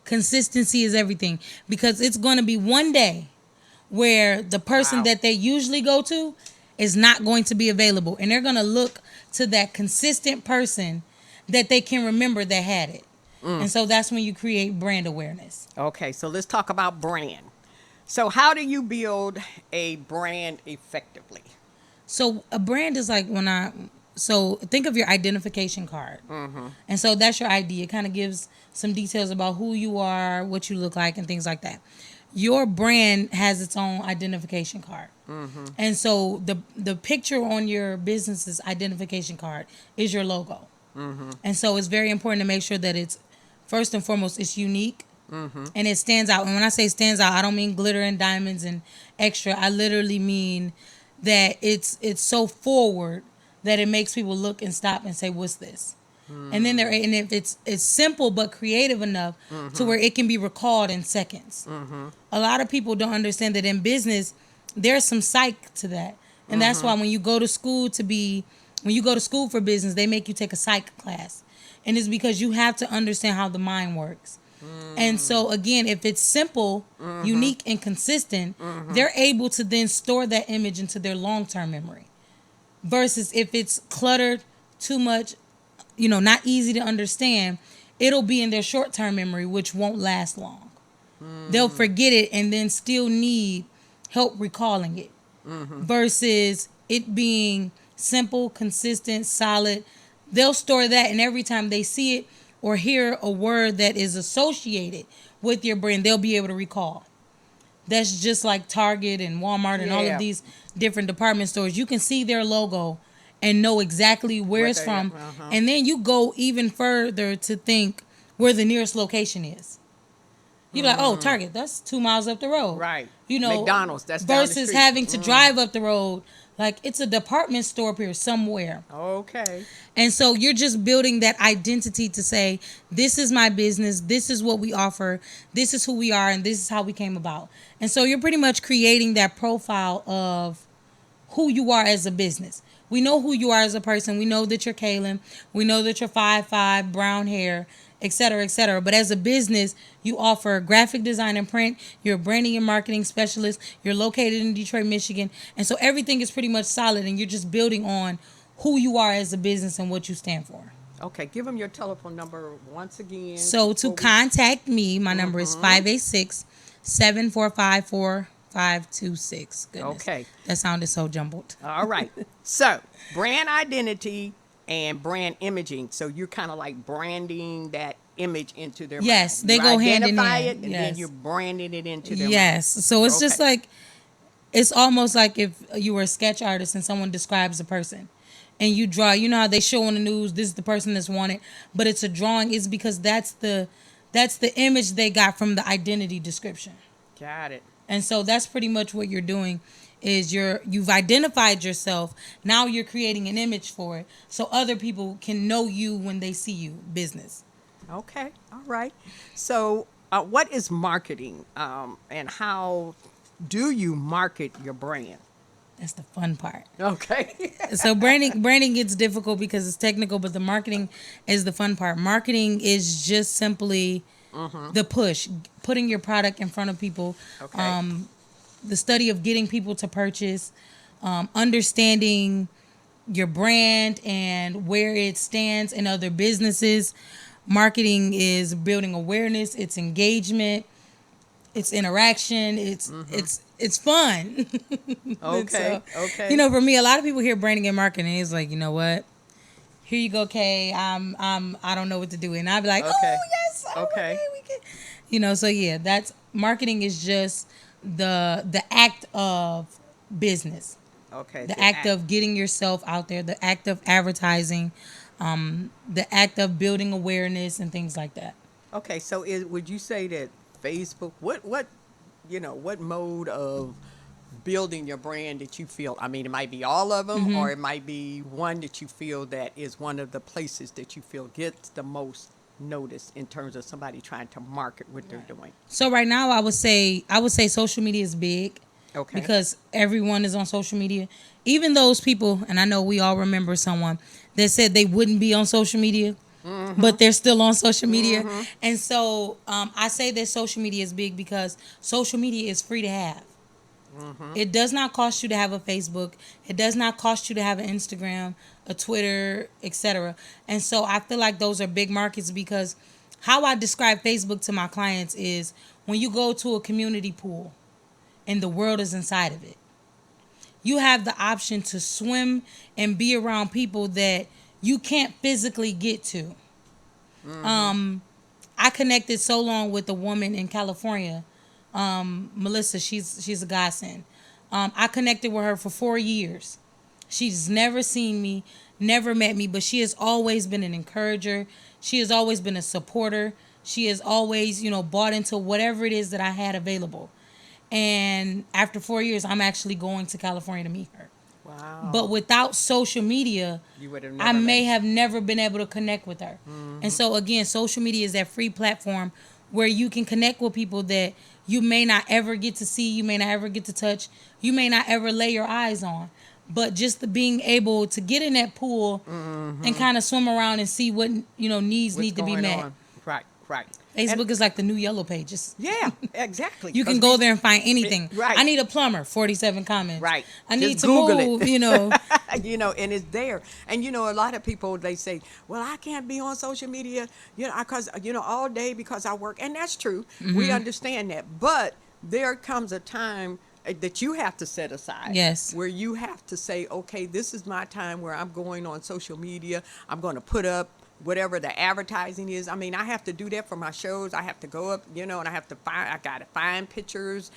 Consistency is everything because it's going to be one day where the person Wow. that they usually go to is not going to be available. And they're going to look to that consistent person that they can remember that had it. And so that's when you create brand awareness. Okay, so let's talk about brand. So how do you build a brand effectively? So a brand is like so think of your identification card. And so that's your ID. It kind of gives some details about who you are, what you look like, and things like that. Your brand has its own identification card. And so the picture on your business's identification card is your logo. And so it's very important to make sure that it's, first and foremost, it's unique and it stands out. And when I say stands out, I don't mean glitter and diamonds and extra. I literally mean that it's so forward that it makes people look and stop and say, "What's this?" And then if it's simple but creative enough to where it can be recalled in seconds. A lot of people don't understand that in business there's some psych to that, and that's why when you go to school for business, they make you take a psych class, and it's because you have to understand how the mind works. And so again, if it's simple, unique, and consistent, they're able to then store that image into their long-term memory. Versus if it's cluttered, too much, not easy to understand, it'll be in their short-term memory, which won't last long. They'll forget it and then still need help recalling it. Versus it being simple, consistent, solid, they'll store that, and every time they see it or hear a word that is associated with your brand, they'll be able to recall. That's just like Target and Walmart and all Yeah. of these different department stores. You can see their logo and know exactly where What it's they- from. And then you go even further to think where the nearest location is. You're like, oh, Target, that's 2 miles up the road. Right. McDonald's, that's down the versus street. having to drive up the road. Like, it's a department store up here somewhere. Okay. And so you're just building that identity to say, this is my business, this is what we offer, this is who we are, and this is how we came about. And so you're pretty much creating that profile of who you are as a business. We know who you are as a person. We know that you're Kaylin. We know that you're 5'5", brown hair, et cetera, et cetera. But as a business, you offer graphic design and print. You're a branding and marketing specialist. You're located in Detroit, Michigan. And so everything is pretty much solid, and you're just building on who you are as a business and what you stand for. Okay, give them your telephone number once again. So to contact me, my number is 586-745-4526. Goodness. Okay. That sounded so jumbled. All right. So, brand identity and brand imaging. So, you're kind of like branding that image into their Yes, mind. they You go hand in identify hand. it, and then Yes. you're branding it into their Yes. So it's just Okay. like, it's almost like if you were a sketch artist and someone describes a person and you draw, you know how they show on the news, this is the person that's wanted, but it's a drawing. It's because that's the image they got from the identity description. Got it. And so that's pretty much what you're doing is you've identified yourself. Now you're creating an image for it so other people can know you when they see you, business. Okay. All right. So, what is marketing and how do you market your brand? That's the fun part. Okay. So branding gets difficult because it's technical, but the marketing is the fun part. Marketing is just simply the push, putting your product in front of people, Okay. the study of getting people to purchase, understanding your brand and where it stands in other businesses. Marketing is building awareness, it's engagement, it's interaction, it's fun. And Okay. so, Okay. for me, a lot of people hear branding and marketing. It's like, you know what? Here you go, Kay. I don't know what to do, and I'd be like, oh Okay. yes, oh, Okay. okay, we can. So yeah, that's marketing is just the act of business, Okay. the The act act. of getting yourself out there, the act of advertising, the act of building awareness and things like that. Okay. So, would you say that Facebook? What what mode of building your brand that you feel? I mean, it might be all of them, or it might be one that you feel that is one of the places that you feel gets the most notice in terms of somebody trying to market what they're doing. So right now, I would say social media is big Okay. because everyone is on social media. Even those people, and I know we all remember someone that said they wouldn't be on social media, but they're still on social media. And so I say that social media is big because social media is free to have. It does not cost you to have a Facebook. It does not cost you to have an Instagram, a Twitter, etc. And so I feel like those are big markets because how I describe Facebook to my clients is when you go to a community pool and the world is inside of it. You have the option to swim and be around people that you can't physically get to. I connected so long with a woman in California, Melissa. She's a godsend. I connected with her for 4 years. She's never seen me, never met me, but she has always been an encourager. She has always been a supporter. She has always, bought into whatever it is that I had available. And after 4 years, I'm actually going to California to meet her. But Wow. without social media, You would have I never may met. have never been able to connect with her. And so again, social media is that free platform where you can connect with people that you may not ever get to see, you may not ever get to touch, you may not ever lay your eyes on. But just the being able to get in that pool and kind of swim around and see what needs What's need to be going met. on? Right. Right. And Facebook is like the new yellow pages. yeah, exactly. You can 'Cause go there and find anything. right. I need a plumber, 47 comments. Right. I need Just to Google move. it. And it's there. And a lot of people they say, "Well, I can't be on social media, because all day because I work." And that's true. We understand that. But there comes a time that you have to set aside. Yes. Where you have to say, "Okay, this is my time where I'm going on social media. I'm going to put up whatever the advertising is." I mean, I have to do that for my shows. I have to go up, and I have to I got to find pictures,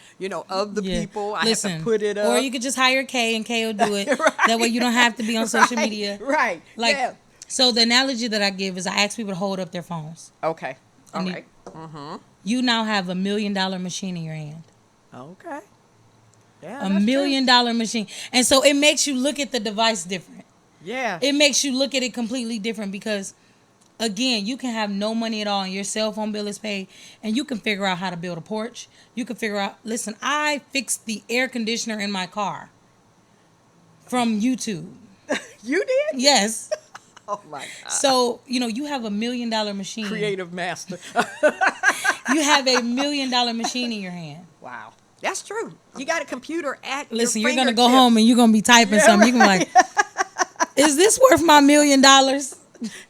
of the Yeah. people. I have Listen, to put it up. or you could just hire Kay and Kay will do it. Right. That way you don't have to be on social Right, media. right. Like, Yeah. so the analogy that I give is I ask people to hold up their phones. Okay. All And right. You now have $1 million machine in your hand. Okay. Yeah, A that's true. $1 million machine. And so it makes you look at the device different. Yeah. It makes you look at it completely different because again, you can have no money at all and your cell phone bill is paid and you can figure out how to build a porch. You can figure out, listen, I fixed the air conditioner in my car from YouTube. You did? Yes. Oh my God. So, you have $1 million machine. Creative master. You have $1 million machine in your hand. Wow. That's true. You got a computer at Listen, your you're going to go fingertips. home and you're going to be typing Yeah, something. You're going to be like, is this worth my $1 million?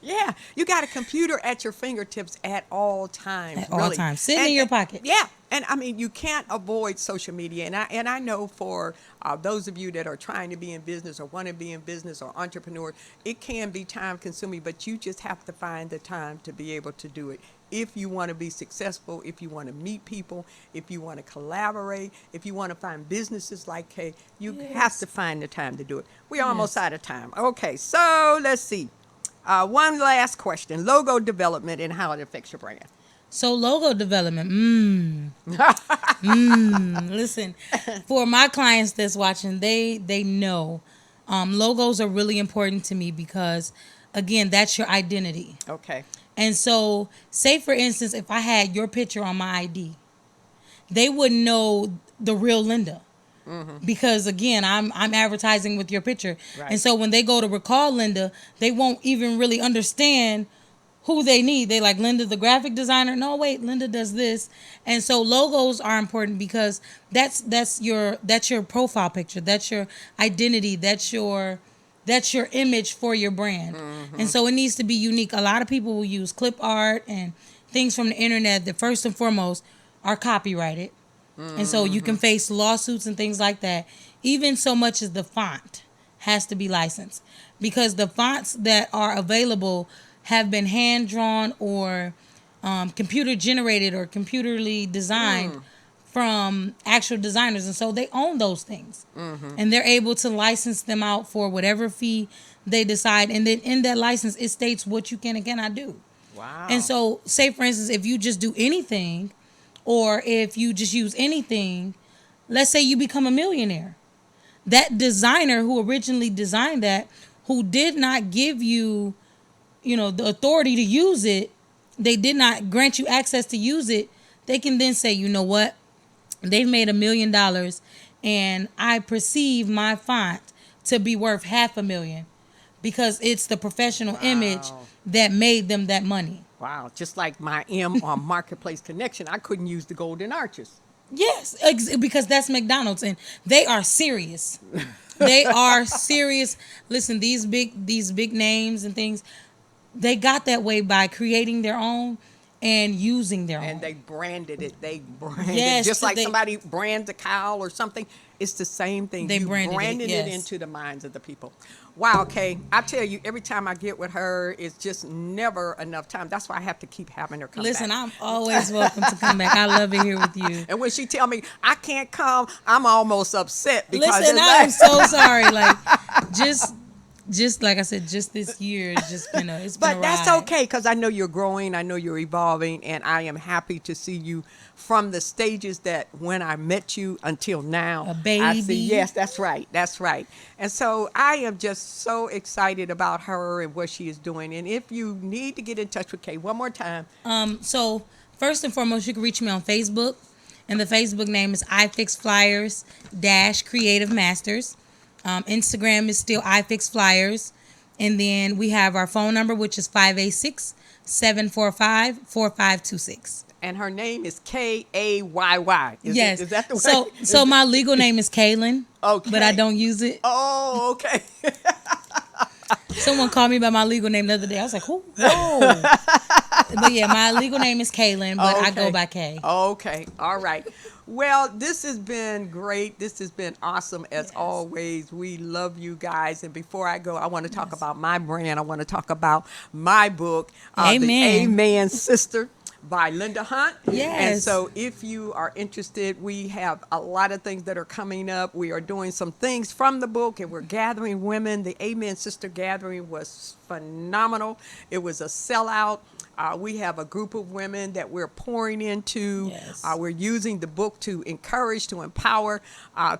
Yeah, you got a computer at your fingertips at all times. At all really. times. Sitting in your pocket. Yeah, and I mean you can't avoid social media. And I know for those of you that are trying to be in business or want to be in business or entrepreneur, it can be time consuming, but you just have to find the time to be able to do it. If you want to be successful, if you want to meet people, if you want to collaborate, if you want to find businesses like Kay, you have to find the time to do it. We're almost out of time. Okay, so let's see. One last question. Logo development and how it affects your brand. So logo development, listen, for my clients that's watching, they know logos are really important to me because, again, that's your identity. Okay. And so, say for instance, if I had your picture on my ID, they wouldn't know the real Linda. Because again, I'm advertising with your picture. Right. And so when they go to recall Linda, they won't even really understand who they need. They like Linda, the graphic designer. No, wait, Linda does this. And so logos are important because that's your profile picture. That's your identity. That's your image for your brand. And so it needs to be unique. A lot of people will use clip art and things from the internet that first and foremost are copyrighted. And so you can face lawsuits and things like that. Even so much as the font has to be licensed, because the fonts that are available have been hand drawn or computer generated or computerly designed from actual designers, and so they own those things, and they're able to license them out for whatever fee they decide, and then in that license it states what you can and cannot do. Wow. And so, say for instance, if you just do anything, or if you just use anything, let's say you become a millionaire, that designer who originally designed that, who did not give you, the authority to use it, they did not grant you access to use it, they can then say, you know what, they've made $1 million and I perceive my font to be worth $500,000 because it's the professional image that made them that money. Wow. Just like my M on Marketplace Connection, I couldn't use the golden arches. Yes, because that's McDonald's and they are serious. They are serious. Listen, these big names and things, they got that way by creating their own and using their own. And they branded it. Yes, just like somebody brands a cow or something. It's the same thing. They you branded it it into the minds of the people. Wow, Kay, I tell you, every time I get with her, it's just never enough time. That's why I have to keep having her come back. Listen, I'm always welcome to come back. I love it here with you. And when she tell me I can't come, I'm almost upset because listen, I'm so sorry. Like, just like I said, just this year it's just been a But that's ride. okay, because I know you're growing, I know you're evolving, and I am happy to see you from the stages that when I met you until now. A baby. I see, yes, that's right. And so I am just so excited about her and what she is doing. And if you need to get in touch with Kay one more time. So first and foremost, you can reach me on Facebook, and the Facebook name is iFixFlyers Creative Masters. Instagram is still iFixFlyers. And then we have our phone number, which is 586-745-4526. And her name is Kayy. Yes. Is that the way? So my legal name is Kaylin. Okay. But I don't use it. Oh, okay. Someone called me by my legal name the other day. I was like, who? Whoa. But yeah, my legal name is Kaylin, but I go by Kay. Okay. All right. Well, this has been great. This has been awesome as always. We love you guys. And before I go, I want to talk about my brand. I want to talk about my book, Amen. The Amen Sister by Linda Hunt. Yes. And so if you are interested, we have a lot of things that are coming up. We are doing some things from the book, and we're gathering women. The Amen Sister gathering was phenomenal. It was a sellout. We have a group of women that we're pouring into. Yes. We're using the book to encourage, to empower,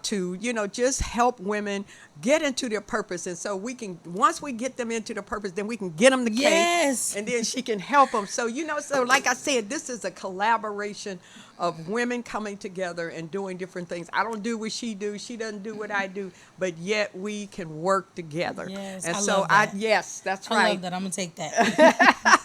to, just help women get into their purpose. And so once we get them into the purpose, then we can get them the cake. Yes. And then she can help them. So, so like I said, this is a collaboration of women coming together and doing different things. I don't do what she do. She doesn't do what I do, but yet we can work together. Yes, and I so love that. yes, that's right. I love that. I'm going to take that.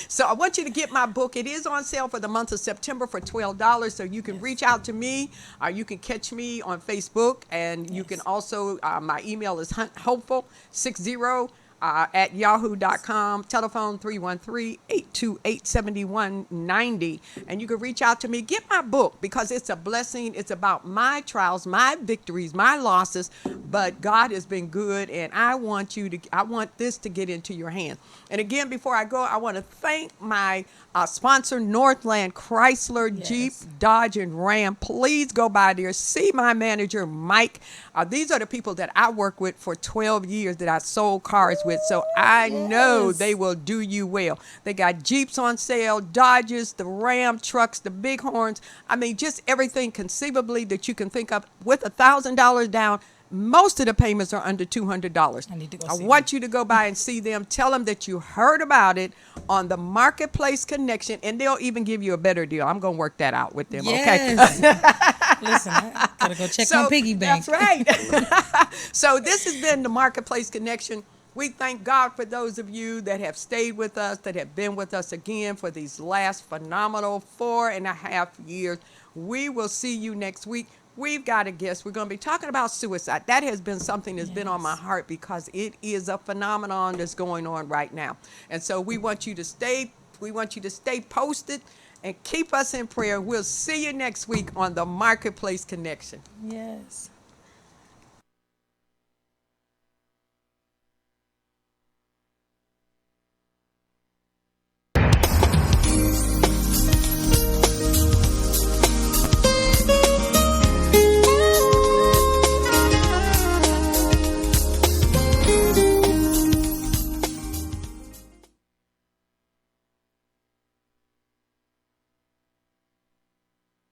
So I want you to get my book. It is on sale for the month of September for $12. So you can reach out to me. You can catch me on Facebook. And you can also, my email is hopeful60 at yahoo.com. Telephone 313-828-7190. And you can reach out to me. Get my book because it's a blessing. It's about my trials, my victories, my losses. But God has been good, and I want this to get into your hands. And again, before I go, I want to thank my sponsor, Northland Chrysler, Yes. Jeep, Dodge, and Ram. Please go by there. See my manager, Mike. These are the people that I work with for 12 years that I sold cars with. So I know Yes. they will do you well. They got Jeeps on sale, Dodges, the Ram trucks, the Bighorns. I mean, just everything conceivably that you can think of with $1,000 down. Most of the payments are under $200. I need to go I see want you to go by and see them. Tell them that you heard about it on the Marketplace Connection, and they'll even give you a better deal. I'm going to work that out with them, okay? Listen, I got to go check my piggy bank. That's right. So this has been the Marketplace Connection. We thank God for those of you that have stayed with us, that have been with us again for these last phenomenal 4.5 years. We will see you next week. We've got a guest. We're going to be talking about suicide. That has been something that's been on my Yes. heart because it is a phenomenon that's going on right now. And so we want you to stay posted and keep us in prayer. We'll see you next week on the Marketplace Connection. Yes.